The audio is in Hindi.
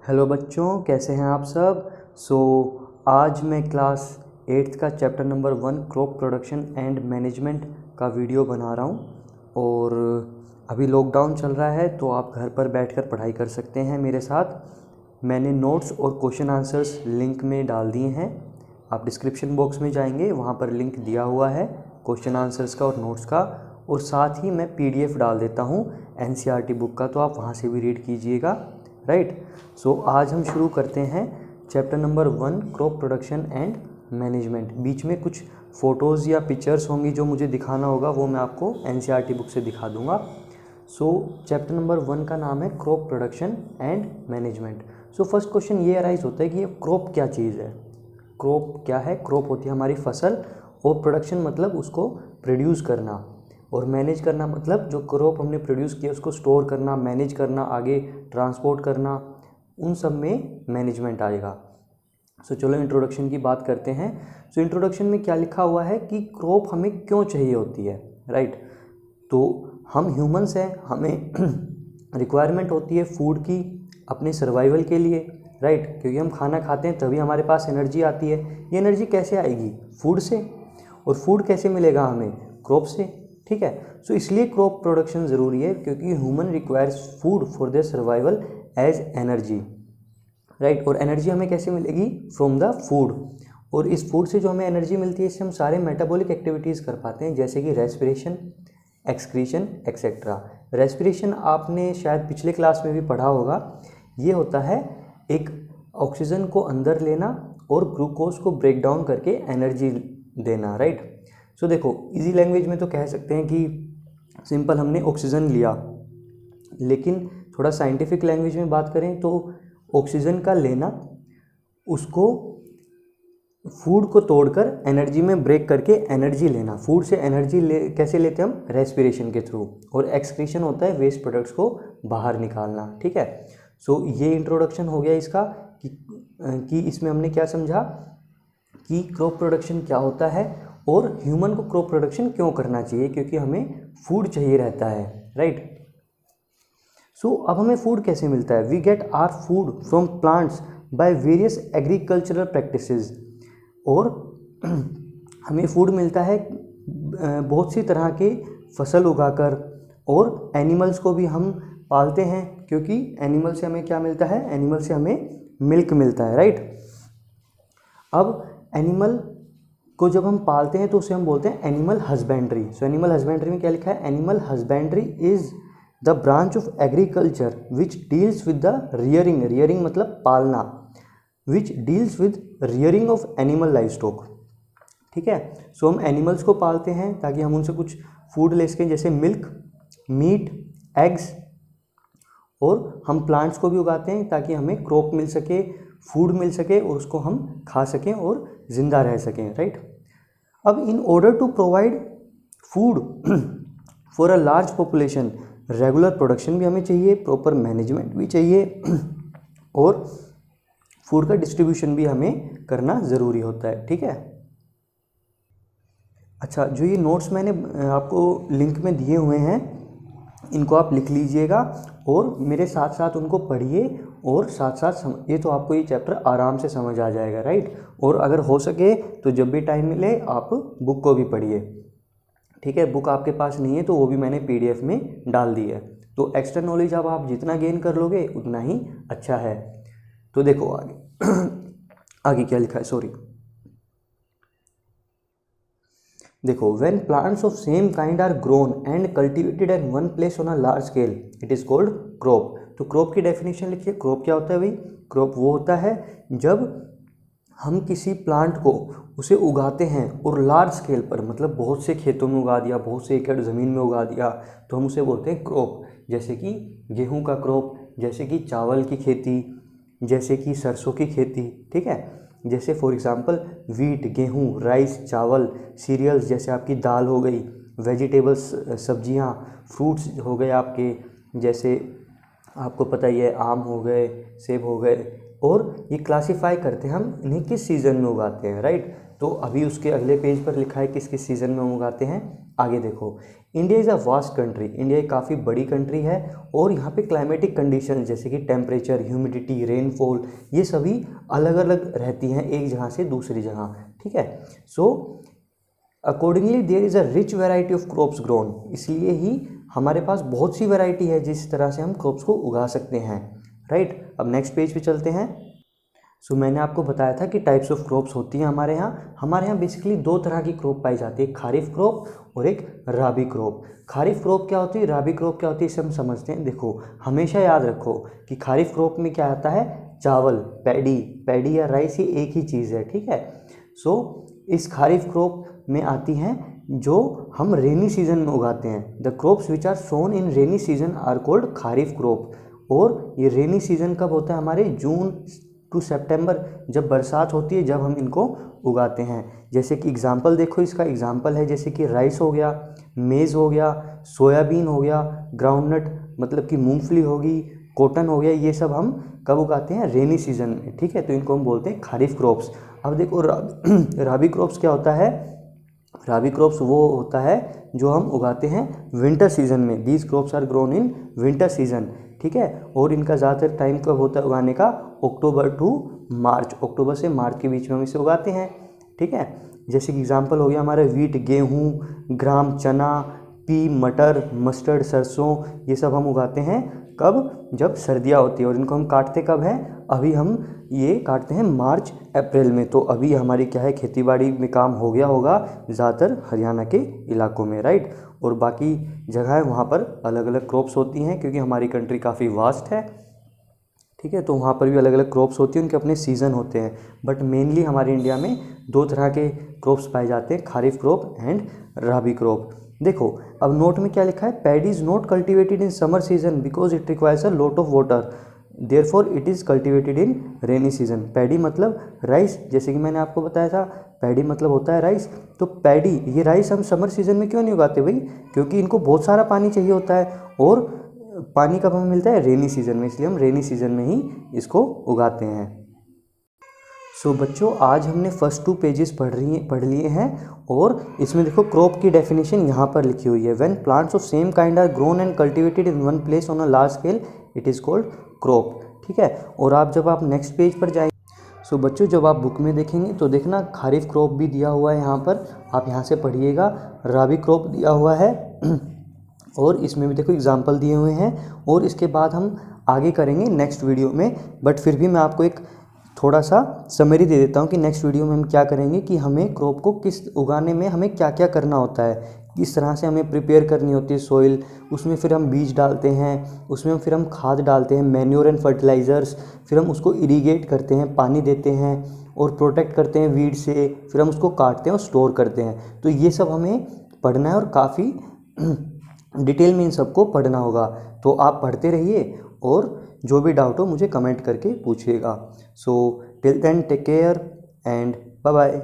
हेलो बच्चों, कैसे हैं आप सब। आज मैं क्लास 8th का chapter number 1 crop production and management का वीडियो बना रहा हूं। और अभी लॉकडाउन चल रहा है तो आप घर पर बैठकर पढ़ाई कर सकते हैं मेरे साथ। मैंने नोट्स और क्वेश्चन आंसर्स लिंक में डाल दिए हैं। आप डिस्क्रिप्शन बॉक्स में जाएंगे, वहां पर लिंक दिया हुआ है क्वेश्चन आंसर्स का और नोट्स का। और साथ ही मैं PDF डाल देता हूं NCERT बुक का, तो आप वहां से भी रीड कीजिएगा। राइट। आज हम शुरू करते हैं chapter number 1 crop production and management. बीच में कुछ फ़ोटोज़ या पिक्चर्स होंगी जो मुझे दिखाना होगा, वो मैं आपको NCERT बुक से दिखा दूंगा। चैप्टर नंबर 1 का नाम है crop production and management. First question ये अराइज होता है कि ये क्रॉप क्या चीज़ है। क्रॉप क्या है? क्रॉप होती है हमारी फसल, और प्रोडक्शन मतलब उसको प्रोड्यूस करना, और मैनेज करना मतलब जो क्रॉप हमने प्रोड्यूस किया उसको स्टोर करना, मैनेज करना, आगे ट्रांसपोर्ट करना, उन सब में मैनेजमेंट आएगा। चलो इंट्रोडक्शन की बात करते हैं। इंट्रोडक्शन में क्या लिखा हुआ है कि क्रॉप हमें क्यों चाहिए होती है। राइट। तो हम ह्यूमंस हैं, हमें रिक्वायरमेंट होती है फूड की अपने सर्वाइवल के लिए। राइट। क्योंकि हम खाना खाते हैं तभी हमारे पास एनर्जी आती है। ये एनर्जी कैसे आएगी? फूड से। और फूड कैसे मिलेगा हमें? क्रॉप से। ठीक है। इसलिए क्रॉप प्रोडक्शन ज़रूरी है, क्योंकि human requires food for their survival as energy. Right. और एनर्जी हमें कैसे मिलेगी? From the food. और इस फूड से जो हमें एनर्जी मिलती है, इससे हम सारे मेटाबॉलिक एक्टिविटीज़ कर पाते हैं, जैसे कि रेस्पिरेशन, एक्सक्रीशन, एक्सेट्रा। रेस्पिरेशन आपने शायद पिछले क्लास में भी पढ़ा होगा। ये होता है एक ऑक्सीजन को अंदर लेना और ग्लूकोज को ब्रेक डाउन करके एनर्जी देना। राइट। देखो, इजी लैंग्वेज में तो कह सकते हैं कि सिंपल हमने ऑक्सीजन लिया, लेकिन थोड़ा साइंटिफिक लैंग्वेज में बात करें तो ऑक्सीजन का लेना, उसको फूड को तोड़कर एनर्जी में ब्रेक करके एनर्जी लेना। फूड से एनर्जी कैसे लेते हैं हम? रेस्पिरेशन के थ्रू। और एक्सक्रीशन होता है वेस्ट प्रोडक्ट्स को बाहर निकालना। ठीक है। ये इंट्रोडक्शन हो गया इसका कि इसमें हमने क्या समझा कि क्रॉप प्रोडक्शन क्या होता है और ह्यूमन को क्रॉप प्रोडक्शन क्यों करना चाहिए, क्योंकि हमें फूड चाहिए रहता है। राइट। अब हमें फूड कैसे मिलता है? We get our food from plants by various agricultural practices. और हमें फूड मिलता है बहुत सी तरह के फसल उगाकर, और एनिमल्स को भी हम पालते हैं, क्योंकि एनिमल से हमें क्या मिलता है? एनिमल से हमें मिल्क मिलता है। राइट। अब एनिमल को जब हम पालते हैं तो उसे हम बोलते हैं एनिमल हस्बेंड्री। एनिमल हस्बेंड्री में क्या लिखा है? Animal husbandry is the branch of agriculture which deals with the rearing, rearing मतलब पालना, which deals with rearing of animal life stock. ठीक है। हम एनिमल्स को पालते हैं ताकि हम उनसे कुछ फूड ले सकें, जैसे मिल्क, मीट, एग्स। और हम प्लांट्स को भी उगाते हैं ताकि हमें क्रॉप मिल सके, फूड मिल सके, और उसको हम खा सकें और जिंदा रह सकें। राइट। अब in order to provide food for a large population, regular production भी हमें चाहिए, प्रॉपर मैनेजमेंट भी चाहिए, और फूड का डिस्ट्रीब्यूशन भी हमें करना ज़रूरी होता है। ठीक है। अच्छा, जो ये नोट्स मैंने आपको लिंक में दिए हुए हैं, इनको आप लिख लीजिएगा और मेरे साथ साथ उनको पढ़िए, और साथ साथ ये तो आपको ये चैप्टर आराम से समझ आ जाएगा। राइट। और अगर हो सके तो जब भी टाइम मिले आप बुक को भी पढ़िए। ठीक है। बुक आपके पास नहीं है तो वो भी मैंने PDF में डाल दी है। तो एक्स्ट्रा नॉलेज अब आप जितना गेन कर लोगे उतना ही अच्छा है। तो देखो आगे आगे क्या लिखा है। सॉरी, देखो, when plants of same kind are grown and cultivated at one place on a large scale, it is called crop. तो क्रॉप की डेफिनेशन लिखिए। क्रॉप क्या होता है भाई? क्रॉप वो होता है जब हम किसी प्लांट को उसे उगाते हैं और लार्ज स्केल पर, मतलब बहुत से खेतों में उगा दिया, बहुत से एकड़ ज़मीन में उगा दिया, तो हम उसे बोलते हैं क्रॉप। जैसे कि गेहूं का क्रॉप, जैसे कि चावल की खेती, जैसे कि सरसों की खेती। ठीक है। जैसे फॉर एग्जांपल वीट, गेहूं, राइस, चावल, सीरियल्स जैसे आपकी दाल हो गई, वेजिटेबल्स सब्जियां, फ्रूट्स हो गए आपके, जैसे आपको पता ही है आम हो गए, सेब हो गए। और ये क्लासीफाई करते हैं हम इन्हें किस सीज़न में उगाते हैं। राइट। तो अभी उसके अगले पेज पर लिखा है किस किस सीज़न में हम उगाते हैं। आगे देखो, India is a vast country, India एक काफ़ी बड़ी कंट्री है और यहाँ पे क्लाइमेटिक कंडीशन जैसे कि टेम्परेचर, ह्यूमिडिटी, रेनफॉल, ये सभी अलग अलग रहती हैं एक जगह से दूसरी जगह, ठीक है। So accordingly there is a rich variety of crops grown, इसलिए ही हमारे पास बहुत सी वैरायटी है जिस तरह से हम क्रॉप्स को उगा सकते हैं, राइट। अब नेक्स्ट पेज पे चलते हैं। सो मैंने आपको बताया था कि टाइप्स ऑफ क्रॉप्स होती हैं हमारे यहाँ बेसिकली दो तरह की क्रॉप पाई जाती है, खारिफ क्रॉप और एक राबी क्रॉप। खारिफ क्रॉप क्या होती है, राबी क्रॉप क्या होती है, इसे हम समझते हैं। देखो हमेशा याद रखो कि खारिफ क्रॉप में क्या आता है, चावल, पैडी या राइस, ये एक ही चीज़ है, ठीक है। सो इस खारिफ क्रॉप में आती हैं जो हम रेनी सीजन में उगाते हैं। The crops which are sown in rainy season are called kharif crop. और ये रेनी सीजन कब होता है, हमारे जून टू सितंबर, जब बरसात होती है, जब हम इनको उगाते हैं। जैसे कि एग्जांपल देखो, इसका एग्जांपल है जैसे कि राइस हो गया, मेज़ हो गया, सोयाबीन हो गया, ग्राउंडनट मतलब कि मूंगफली होगी, कॉटन हो गया, ये सब हम कब उगाते हैं, रेनी सीजन में, ठीक है। तो इनको हम बोलते हैं खारिफ क्रॉप्स। अब देखो राबी क्रॉप्स क्या होता है, राबी क्रॉप्स वो होता है जो हम उगाते हैं विंटर सीजन में। These crops are grown in winter season, ठीक है। और इनका ज़्यादातर टाइम कब होता है उगाने का, अक्टूबर टू मार्च, अक्टूबर से मार्च के बीच में हम इसे उगाते हैं, ठीक है। जैसे कि एग्जांपल हो गया हमारा वीट, गेहूँ, ग्राम, चना, पी, मटर, मस्टर्ड, सरसों, ये सब हम उगाते हैं कब, जब सर्दियाँ होती है। और इनको हम काटते कब हैं, अभी हम ये काटते हैं मार्च अप्रैल में। तो अभी हमारी क्या है, खेतीबाड़ी में काम हो गया होगा ज़्यादातर हरियाणा के इलाकों में, राइट। और बाकी जगह है वहाँ पर अलग अलग क्रॉप्स होती हैं क्योंकि हमारी कंट्री काफ़ी वास्ट है, ठीक है। तो वहाँ पर भी अलग अलग क्रॉप्स होती हैं, उनके अपने सीज़न होते हैं। बट मेनली हमारे इंडिया में दो तरह के क्रॉप्स पाए जाते हैं, kharif crop and rabi crop. देखो अब नोट में क्या लिखा है, paddy is not cultivated in summer season because it requires a lot of water, therefore it is cultivated in rainy season. Paddy मतलब राइस, जैसे कि मैंने आपको बताया था, पैडी मतलब होता है राइस। तो पैडी, ये राइस हम समर सीजन में क्यों नहीं उगाते भाई, क्योंकि इनको बहुत सारा पानी चाहिए होता है और पानी कब हमें मिलता है, रेनी सीजन में, इसलिए हम रेनी सीजन में ही इसको उगाते हैं। सो बच्चों आज हमने फर्स्ट 2 पेजेस पढ़ लिए हैं और इसमें देखो क्रॉप की डेफिनेशन यहाँ पर लिखी हुई है। When plants of same kind are grown and cultivated in one place on a large scale it is called crop, ठीक है। और आप जब आप नेक्स्ट पेज पर जाएंगे, सो बच्चों जब आप बुक में देखेंगे तो देखना खारिफ क्रॉप भी दिया हुआ है यहाँ पर, आप यहाँ से पढ़िएगा। राबी क्रॉप दिया हुआ है और इसमें भी देखो एग्जाम्पल दिए हुए हैं। और इसके बाद हम आगे करेंगे नेक्स्ट वीडियो में, बट फिर भी मैं आपको एक थोड़ा सा समरी दे देता हूँ कि नेक्स्ट वीडियो में हम क्या करेंगे, कि हमें क्रॉप को किस उगाने में हमें क्या क्या करना होता है, किस तरह से हमें प्रिपेयर करनी होती है सोइल, उसमें फिर हम बीज डालते हैं, उसमें फिर हम खाद डालते हैं, मैन्योर एंड फर्टिलाइज़र्स, फिर हम उसको इरीगेट करते हैं, पानी देते हैं और प्रोटेक्ट करते हैं वीड से, फिर हम उसको काटते हैं और स्टोर करते हैं। तो ये सब हमें पढ़ना है और काफ़ी डिटेल में इन सबको पढ़ना होगा। तो आप पढ़ते रहिए और जो भी डाउट हो मुझे कमेंट करके पूछिएगा। So till then take care and bye bye.